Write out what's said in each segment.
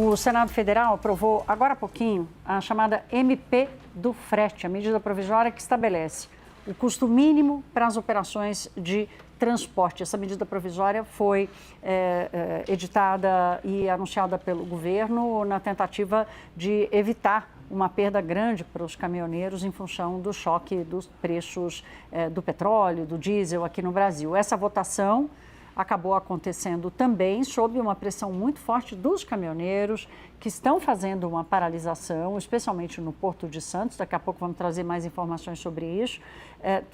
O Senado Federal aprovou agora há pouquinho a chamada MP do frete, a medida provisória que estabelece o custo mínimo para as operações de transporte. Essa medida provisória foi editada e anunciada pelo governo na tentativa de evitar uma perda grande para os caminhoneiros em função do choque dos preços do petróleo, do diesel aqui no Brasil. Essa votação acabou acontecendo também sob uma pressão muito forte dos caminhoneiros que estão fazendo uma paralisação, especialmente no Porto de Santos. Daqui a pouco vamos trazer mais informações sobre isso,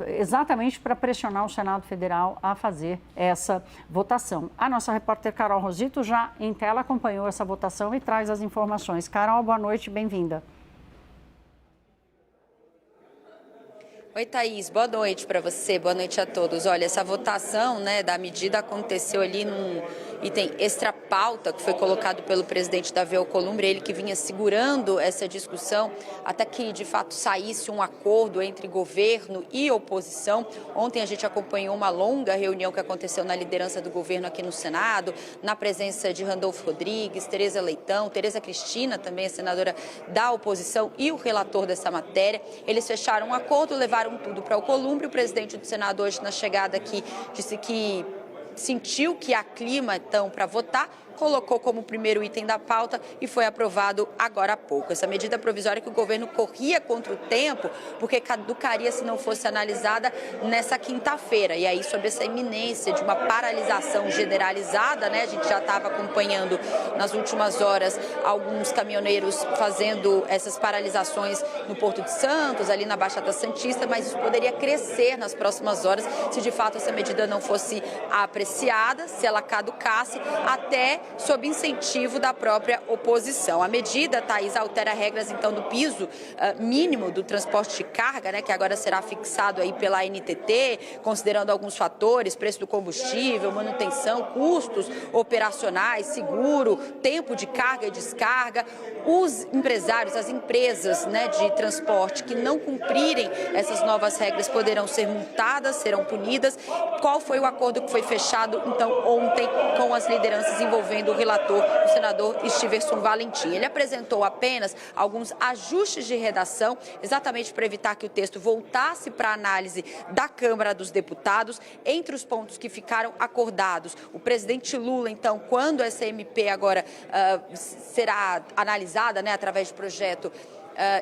exatamente para pressionar o Senado Federal a fazer essa votação. A nossa repórter Carol Rosito já em tela acompanhou essa votação e traz as informações. Carol, boa noite, bem-vinda. Oi, Thaís, boa noite para você, boa noite a todos. Olha, essa votação da medida aconteceu ali num item extra pauta que foi colocado pelo presidente Davi Alcolumbre, ele que vinha segurando essa discussão até que de fato saísse um acordo entre governo e oposição. Ontem a gente acompanhou uma longa reunião que aconteceu na liderança do governo aqui no Senado, na presença de Randolfo Rodrigues, Tereza Leitão, Tereza Cristina, também a senadora da oposição e o relator dessa matéria. Eles fecharam um acordo, levaram tudo para o Alcolumbre. O presidente do Senado hoje, na chegada aqui, disse que sentiu que há clima, então, para votar, colocou como primeiro item da pauta e foi aprovado agora há pouco. Essa medida provisória que o governo corria contra o tempo, porque caducaria se não fosse analisada nessa quinta-feira. E aí, sob essa iminência de uma paralisação generalizada, a gente já estava acompanhando nas últimas horas alguns caminhoneiros fazendo essas paralisações no Porto de Santos, ali na Baixada Santista, mas isso poderia crescer nas próximas horas se de fato essa medida não fosse apreciada, se ela caducasse, até sob incentivo da própria oposição. A medida, Thaís, altera regras, então, do piso mínimo do transporte de carga, que agora será fixado aí pela ANTT, considerando alguns fatores, preço do combustível, manutenção, custos operacionais, seguro, tempo de carga e descarga. Os empresários, as empresas de transporte que não cumprirem essas novas regras poderão ser multadas, serão punidas. Qual foi o acordo que foi fechado, então, ontem com as lideranças envolvendo o relator, o senador Estiverson Valentim? Ele apresentou apenas alguns ajustes de redação, exatamente para evitar que o texto voltasse para a análise da Câmara dos Deputados. Entre os pontos que ficaram acordados, o presidente Lula, então, quando essa MP agora será analisada, através de projeto,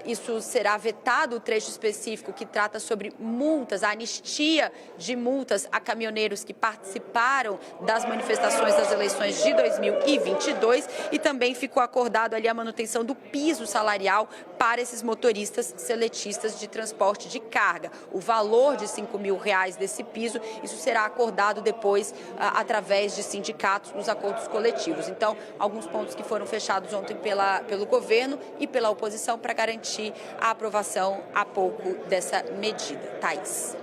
isso será vetado, o trecho específico que trata sobre multas, a anistia de multas a caminhoneiros que participaram das manifestações das eleições de 2022, e também ficou acordado ali a manutenção do piso salarial para esses motoristas seletistas de transporte de carga. O valor de R$5.000 desse piso, isso será acordado depois através de sindicatos nos acordos coletivos. Então, alguns pontos que foram fechados ontem pelo governo e pela oposição para garantir a aprovação há pouco dessa medida. Thaís.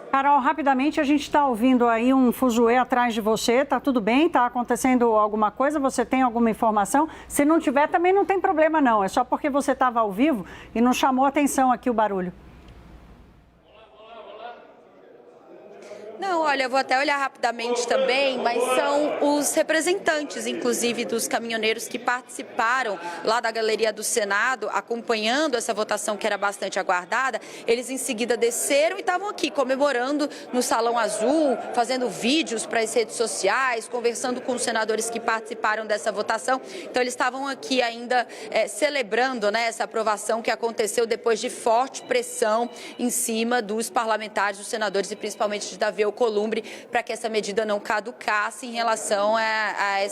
Carol, rapidamente, a gente está ouvindo aí um fuzuê atrás de você. Está tudo bem? Está acontecendo alguma coisa? Você tem alguma informação? Se não tiver, também não tem problema, não. É só porque você estava ao vivo e não chamou atenção aqui o barulho. Não, olha, eu vou até olhar rapidamente também, mas são os representantes, inclusive, dos caminhoneiros que participaram lá da galeria do Senado, acompanhando essa votação que era bastante aguardada. Eles em seguida desceram e estavam aqui comemorando no Salão Azul, fazendo vídeos para as redes sociais, conversando com os senadores que participaram dessa votação. Então, eles estavam aqui ainda celebrando essa aprovação que aconteceu depois de forte pressão em cima dos parlamentares, dos senadores e principalmente de Davi Alcolumbre, para que essa medida não caducasse em relação a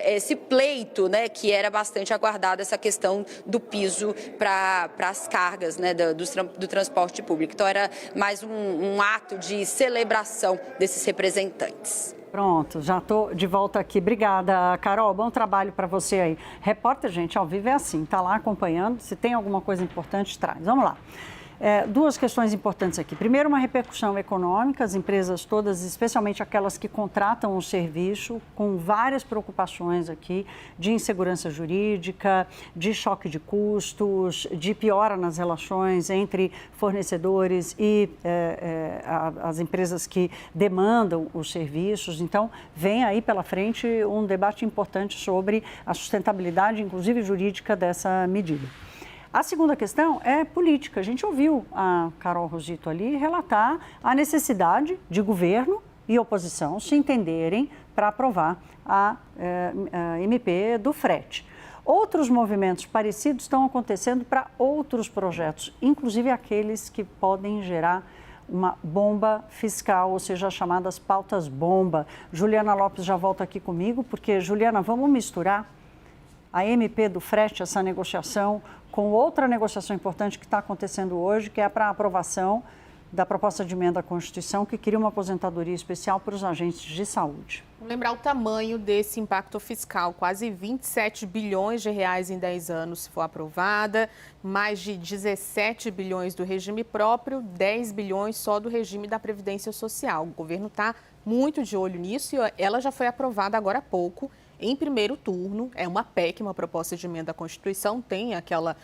esse pleito, que era bastante aguardado, essa questão do piso para as cargas do transporte público. Então, era mais um ato de celebração desses representantes. Pronto, já estou de volta aqui. Obrigada, Carol. Bom trabalho para você aí. Repórter, gente, ao vivo é assim, está lá acompanhando. Se tem alguma coisa importante, traz. Vamos lá. Duas questões importantes aqui. Primeiro, uma repercussão econômica, as empresas todas, especialmente aquelas que contratam o serviço, com várias preocupações aqui de insegurança jurídica, de choque de custos, de piora nas relações entre fornecedores e as empresas que demandam os serviços. Então, vem aí pela frente um debate importante sobre a sustentabilidade, inclusive jurídica, dessa medida. A segunda questão é política. A gente ouviu a Carol Rosito ali relatar a necessidade de governo e oposição se entenderem para aprovar a MP do frete. Outros movimentos parecidos estão acontecendo para outros projetos, inclusive aqueles que podem gerar uma bomba fiscal, ou seja, as chamadas pautas bomba. Juliana Lopes já volta aqui comigo, porque, Juliana, vamos misturar a MP do frete, essa negociação, com outra negociação importante que está acontecendo hoje, que é para a aprovação da proposta de emenda à Constituição, que cria uma aposentadoria especial para os agentes de saúde. Vamos lembrar o tamanho desse impacto fiscal, quase 27 bilhões de reais em 10 anos se for aprovada, mais de 17 bilhões do regime próprio, 10 bilhões só do regime da Previdência Social. O governo está muito de olho nisso e ela já foi aprovada agora há pouco, em primeiro turno. É uma PEC, uma proposta de emenda à Constituição, tem aquela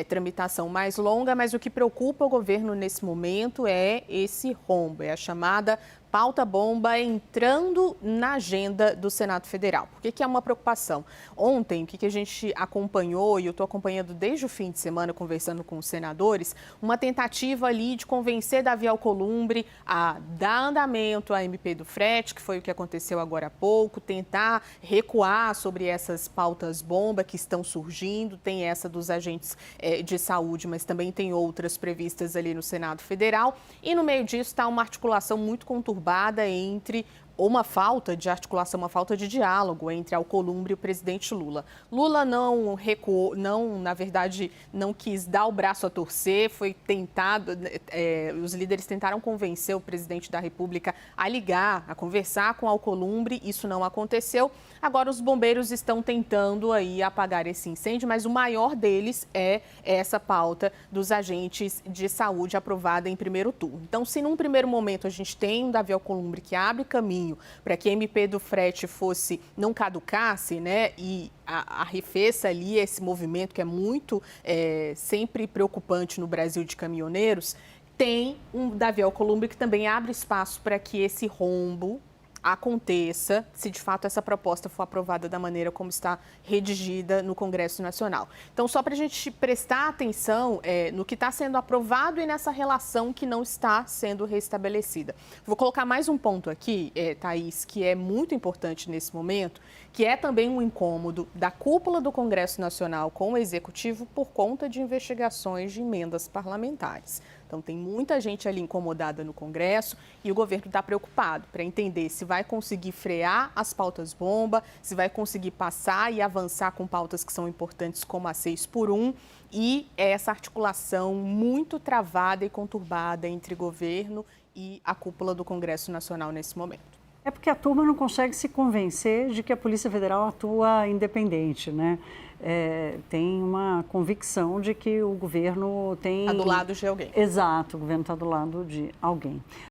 tramitação mais longa, mas o que preocupa o governo nesse momento é esse rombo, é a chamada pauta bomba entrando na agenda do Senado Federal. Por que é uma preocupação? Ontem, o que a gente acompanhou, e eu estou acompanhando desde o fim de semana, conversando com os senadores, uma tentativa ali de convencer Davi Alcolumbre a dar andamento à MP do frete, que foi o que aconteceu agora há pouco, tentar recuar sobre essas pautas bomba que estão surgindo, tem essa dos agentes de saúde, mas também tem outras previstas ali no Senado Federal, e no meio disso está uma articulação muito conturbada entre uma falta de articulação, uma falta de diálogo entre Alcolumbre e o presidente Lula. Lula não recuou, na verdade, não quis dar o braço a torcer, foi tentado, os líderes tentaram convencer o presidente da República a ligar, a conversar com Alcolumbre, isso não aconteceu. Agora os bombeiros estão tentando aí apagar esse incêndio, mas o maior deles é essa pauta dos agentes de saúde aprovada em primeiro turno. Então, se num primeiro momento a gente tem um Davi Alcolumbre que abre caminho para que a MP do frete não caducasse, né, e arrefeça ali esse movimento que é muito sempre preocupante no Brasil de caminhoneiros, tem um Davi Alcolumbre que também abre espaço para que esse rombo aconteça, se de fato essa proposta for aprovada da maneira como está redigida no Congresso Nacional. Então, só para a gente prestar atenção no que está sendo aprovado e nessa relação que não está sendo restabelecida. Vou colocar mais um ponto aqui, Thaís, que é muito importante nesse momento, que é também um incômodo da cúpula do Congresso Nacional com o Executivo por conta de investigações de emendas parlamentares. Então, tem muita gente ali incomodada no Congresso e o governo está preocupado para entender se vai conseguir frear as pautas bomba, se vai conseguir passar e avançar com pautas que são importantes como a 6x1 e essa articulação muito travada e conturbada entre governo e a cúpula do Congresso Nacional nesse momento. É porque a turma não consegue se convencer de que a Polícia Federal atua independente, né? Tem uma convicção de que o governo tem... Está do lado de alguém. Exato, o governo está do lado de alguém.